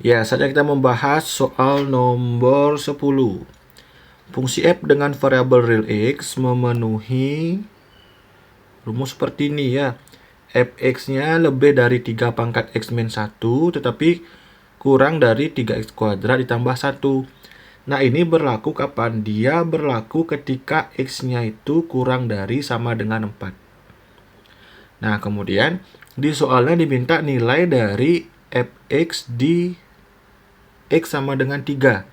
Ya, saatnya kita membahas soal nomor 10. Fungsi f dengan variabel real x memenuhi rumus seperti ini ya. Fx-nya lebih dari 3 pangkat x min 1, tetapi kurang dari 3x kuadrat ditambah 1. Nah, ini berlaku kapan? Dia berlaku ketika x-nya itu kurang dari sama dengan 4. Nah, kemudian di soalnya diminta nilai dari fx di x sama dengan 3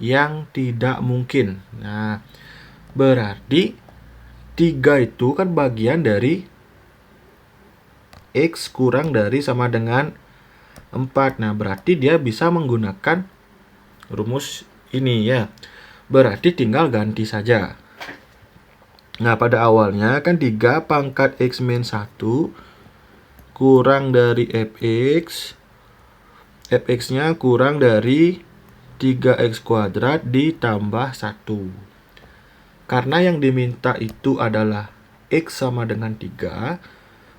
yang tidak mungkin. Nah, berarti 3 itu kan bagian dari x kurang dari sama dengan 4. Nah, berarti dia bisa menggunakan rumus ini ya. Berarti tinggal ganti saja. Nah, pada awalnya kan 3 pangkat x min 1 kurang dari fx. Fx-nya kurang dari 3x kuadrat ditambah 1. Karena yang diminta itu adalah x sama dengan 3,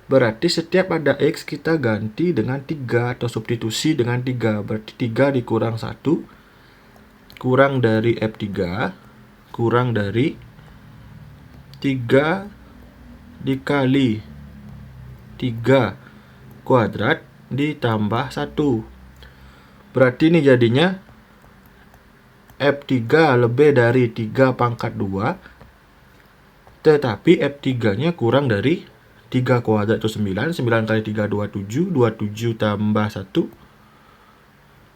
berarti setiap ada x kita ganti dengan 3 atau substitusi dengan 3. Berarti 3 dikurang 1, kurang dari f3, kurang dari 3 dikali 3 kuadrat ditambah 1. Berarti ini jadinya F3 lebih dari 3 pangkat 2, tetapi F3-nya kurang dari 3 kuadrat itu 9. 9 kali 3, 27. 27 tambah 1,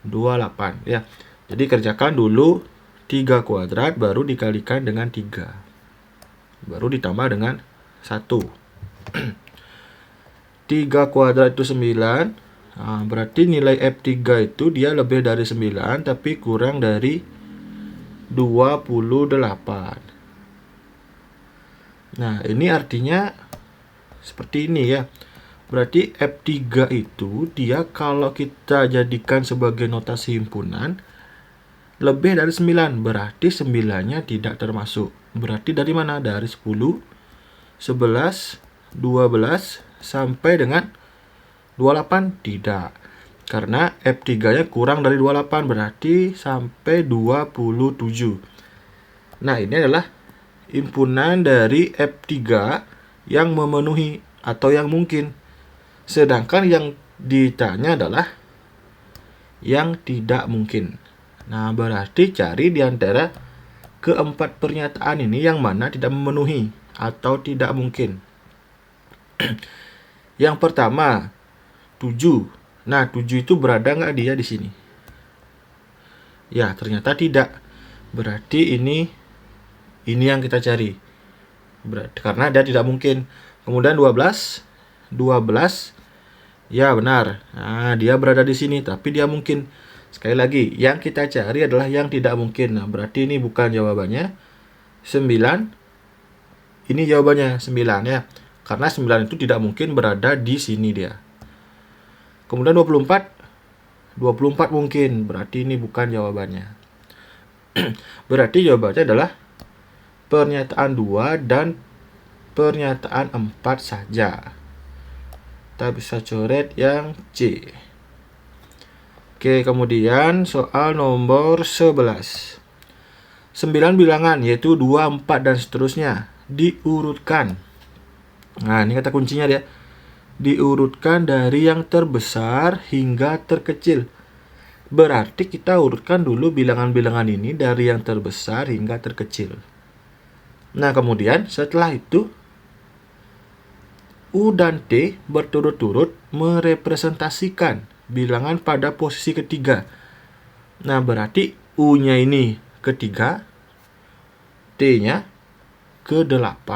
28. Ya. Jadi kerjakan dulu 3 kuadrat, baru dikalikan dengan 3. Baru ditambah dengan 1. 3 kuadrat itu 9. Nah, berarti nilai F3 itu dia lebih dari 9, tapi kurang dari 28. Nah, ini artinya seperti ini ya. Berarti F3 itu dia kalau kita jadikan sebagai notasi himpunan lebih dari 9, berarti 9-nya tidak termasuk. Berarti dari mana? Dari 10, 11, 12 sampai dengan 28 tidak. Karena F3-nya kurang dari 28, berarti sampai 27. Nah, ini adalah himpunan dari F3 yang memenuhi atau yang mungkin. Sedangkan yang ditanya adalah yang tidak mungkin. Nah, berarti cari di antara keempat pernyataan ini yang mana tidak memenuhi atau tidak mungkin. Yang pertama, 7. Nah, 7 itu berada nggak dia di sini? Ya, ternyata tidak. Berarti ini yang kita cari. Berarti, karena dia tidak mungkin. Kemudian 12. 12. Ya, benar. Nah, dia berada di sini, tapi dia mungkin. Sekali lagi, yang kita cari adalah yang tidak mungkin. Nah, berarti ini bukan jawabannya. 9. Ini jawabannya 9 ya. Karena 9 itu tidak mungkin berada di sini dia. Kemudian 24. 24 mungkin. Berarti ini bukan jawabannya. Berarti jawabannya adalah pernyataan 2 dan pernyataan 4 saja. Kita bisa coret yang C. Oke, kemudian soal nomor 11. 9 bilangan yaitu 2, 4 dan seterusnya diurutkan. Nah, ini kata kuncinya dia. Diurutkan dari yang terbesar hingga terkecil. Berarti kita urutkan dulu bilangan-bilangan ini dari yang terbesar hingga terkecil. Nah, kemudian setelah itu U dan T berturut-turut merepresentasikan bilangan pada posisi ketiga. Nah, berarti U-nya ini ketiga, T-nya ke-8.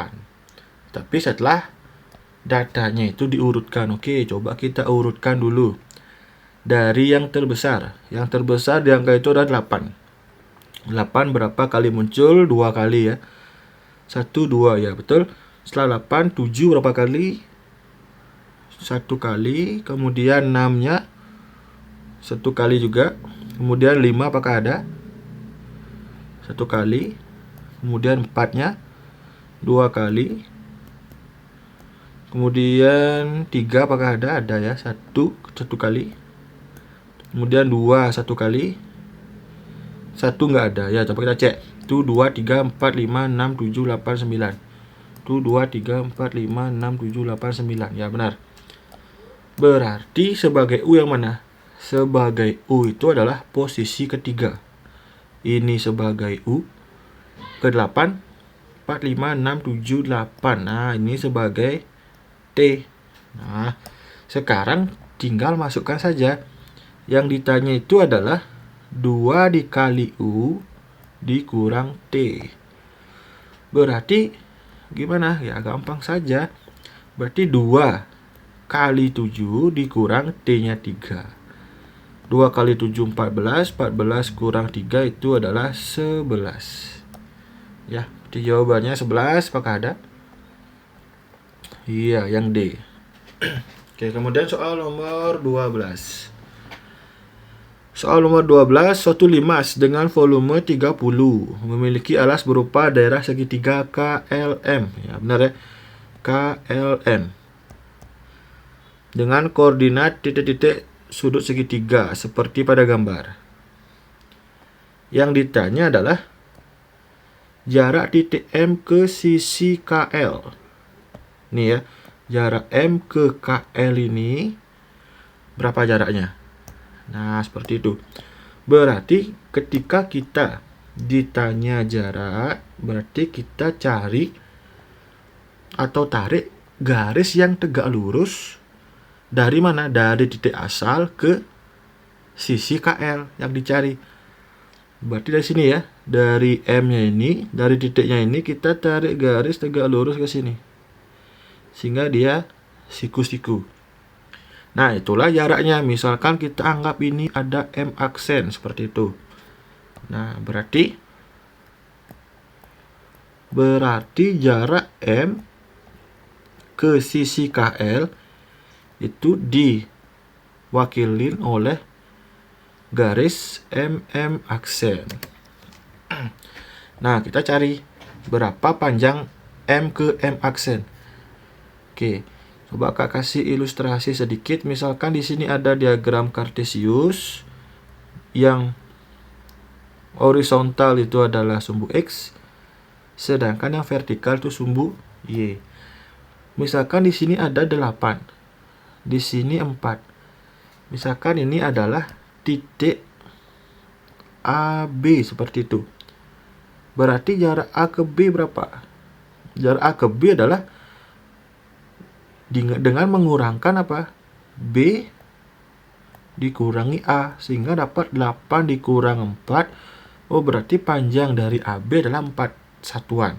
Tapi setelah datanya itu diurutkan. Oke, coba kita urutkan dulu. Dari yang terbesar. Yang terbesar di angka itu ada 8. 8 berapa kali muncul? 2 kali ya. 1, 2 ya, betul. Setelah 8, 7 berapa kali? 1 kali. Kemudian 6-nya 1 kali juga. Kemudian 5 apakah ada? 1 kali. Kemudian 4-nya 2 kali. Kemudian 3 apakah ada? Ada ya, 1 kali. Kemudian 2 satu kali. 1 nggak ada. Ya, coba kita cek. Itu 2, 3, 4, 5, 6, 7, 8, 9. Itu 2, 3, 4, 5, 6, 7, 8, 9. Ya, benar. Berarti sebagai U yang mana? Sebagai U itu adalah posisi ketiga. Ini sebagai U. Ke-8. 4, 5, 6, 7, 8. Nah, ini sebagai T. Nah, sekarang tinggal masukkan saja. Yang ditanya itu adalah 2 dikali U dikurang T. Berarti gimana? Ya gampang saja. Berarti 2 kali 7 dikurang T-nya 3. 2 kali 7 14. 14 kurang 3 itu adalah 11. Ya, berarti jawabannya 11. Apakah ada? Iya, yang D. Oke, kemudian soal nomor 12. Soal nomor 12, suatu limas dengan volume 30 memiliki alas berupa daerah segitiga KLM. Ya, benar ya. KLM. Dengan koordinat titik-titik sudut segitiga seperti pada gambar. Yang ditanya adalah jarak titik M ke sisi KL. Nih ya, jarak M ke KL ini berapa jaraknya? Nah, seperti itu. Berarti ketika kita ditanya jarak, berarti kita cari atau tarik garis yang tegak lurus dari mana? Dari titik asal ke sisi KL yang dicari. Berarti dari sini ya, dari M-nya ini, dari titiknya ini kita tarik garis tegak lurus ke sini. Sehingga dia siku-siku. Nah, itulah jaraknya. Misalkan kita anggap ini ada M aksen seperti itu. Nah, berarti jarak M ke sisi KL itu diwakilin oleh garis MM aksen. Nah, kita cari berapa panjang M ke M aksen. Oke. Coba Kak kasih ilustrasi sedikit. Misalkan di sini ada diagram kartesius yang horizontal itu adalah sumbu X, sedangkan yang vertikal itu sumbu Y. Misalkan di sini ada 8, di sini 4. Misalkan ini adalah titik AB seperti itu. Berarti jarak A ke B berapa? Jarak A ke B adalah dengan mengurangkan apa? B dikurangi A, sehingga dapat 8 dikurang 4. Oh, berarti panjang dari AB adalah 4 satuan.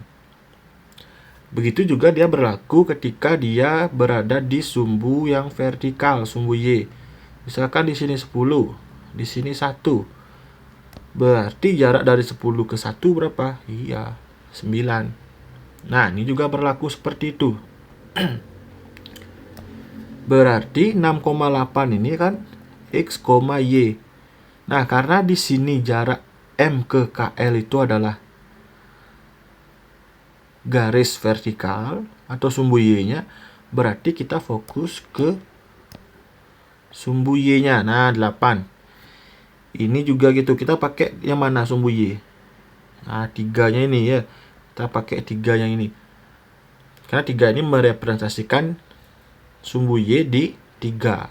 Begitu juga dia berlaku ketika dia berada di sumbu yang vertikal, sumbu Y. Misalkan di sini 10, di sini 1. Berarti jarak dari 10 ke 1 berapa? Iya, 9. Nah, ini juga berlaku seperti itu. Berarti 6,8 ini kan X, Y. Nah, karena di sini jarak M ke KL itu adalah garis vertikal atau sumbu Y-nya, berarti kita fokus ke sumbu Y-nya. Nah, 8. Ini juga gitu, kita pakai yang mana sumbu Y? Nah, 3-nya ini ya. Kita pakai 3 yang ini. Karena 3 ini merepresentasikan sumbu Y di 3.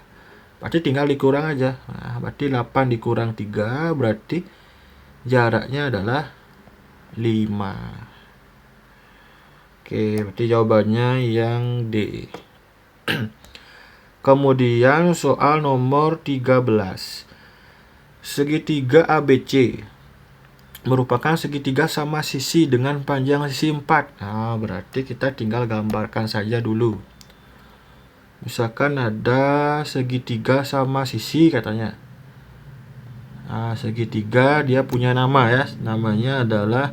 Berarti tinggal dikurang aja. Nah, berarti 8 dikurang 3 berarti jaraknya adalah 5. Oke, berarti jawabannya yang D. Kemudian soal nomor 13. Segitiga ABC merupakan segitiga sama sisi dengan panjang sisi 4. Nah, berarti kita tinggal gambarkan saja dulu. Misalkan ada segitiga sama sisi katanya. Nah, segitiga dia punya nama ya. Namanya adalah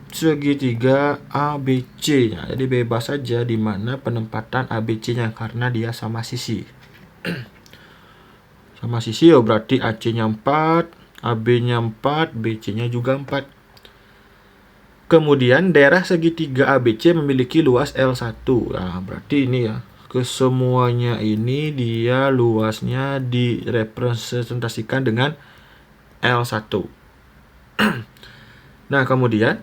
segitiga ABC. Nah, jadi bebas saja di mana penempatan ABC-nya karena dia sama sisi. Sama sisi ya berarti AC-nya 4, AB-nya 4, BC-nya juga 4. Kemudian daerah segitiga ABC memiliki luas L1. Nah, berarti ini ya. kesemuanya ini dia luasnya direpresentasikan dengan L1. Nah, kemudian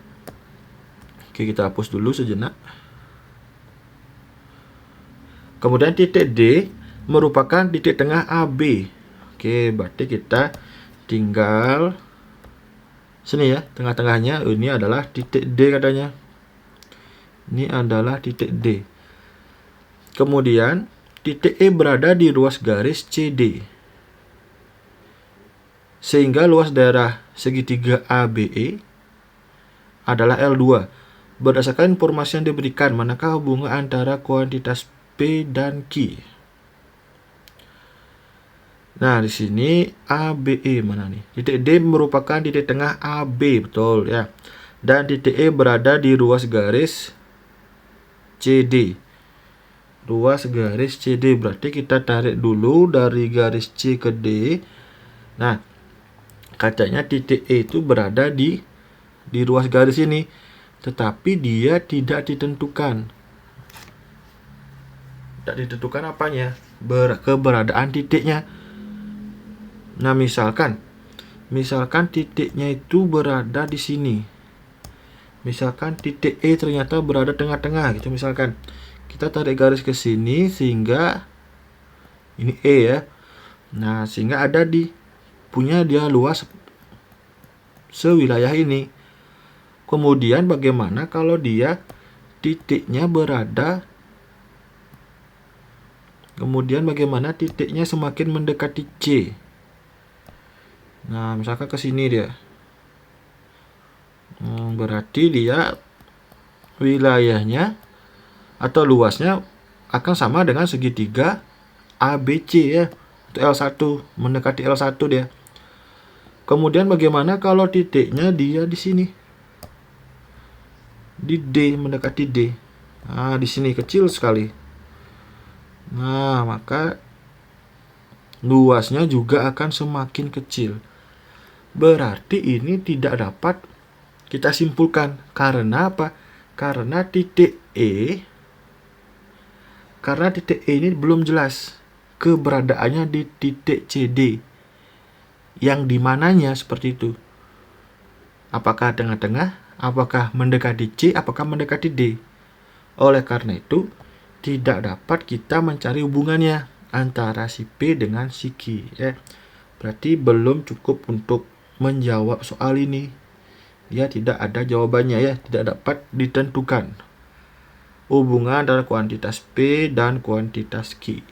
oke, kita hapus dulu sejenak. Kemudian titik D merupakan titik tengah AB. Oke, berarti kita tinggal sini ya, tengah-tengahnya. Ini adalah titik D katanya. Ini adalah titik D. Kemudian titik E berada di ruas garis CD. Sehingga luas daerah segitiga ABE adalah L2. Berdasarkan informasi yang diberikan, manakah hubungan antara kuantitas P dan Q? Nah, di sini ABE mana nih? Titik D merupakan titik tengah AB, betul ya. Dan titik E berada di ruas garis CD. Ruas garis CD berarti kita tarik dulu dari garis C ke D. Nah, katanya titik E itu berada di ruas garis ini, tetapi dia tidak ditentukan. Tidak ditentukan apanya? Keberadaan titiknya. Nah, misalkan titiknya itu berada di sini. Misalkan titik E ternyata berada tengah-tengah gitu misalkan. Kita tarik garis ke sini sehingga ini E ya. Nah, sehingga ada punya dia luas sewilayah ini. Kemudian bagaimana kalau dia titiknya berada, kemudian bagaimana titiknya semakin mendekati C? Nah, misalkan ke sini dia. Berarti dia wilayahnya atau luasnya akan sama dengan segitiga ABC ya. Untuk L1, mendekati L1 dia. Kemudian bagaimana kalau titiknya dia di sini? Di D, mendekati D. Nah, di sini kecil sekali. Nah, maka luasnya juga akan semakin kecil. Berarti ini tidak dapat kita simpulkan. Karena apa? Karena titik E ini belum jelas keberadaannya di titik CD. Yang dimananya seperti itu. Apakah tengah-tengah? Apakah mendekati C? Apakah mendekati D? Oleh karena itu, tidak dapat kita mencari hubungannya antara si P dengan si Q. Ya. Berarti belum cukup untuk menjawab soal ini. Dia tidak ada jawabannya ya, tidak dapat ditentukan hubungan antara kuantitas P dan kuantitas Q.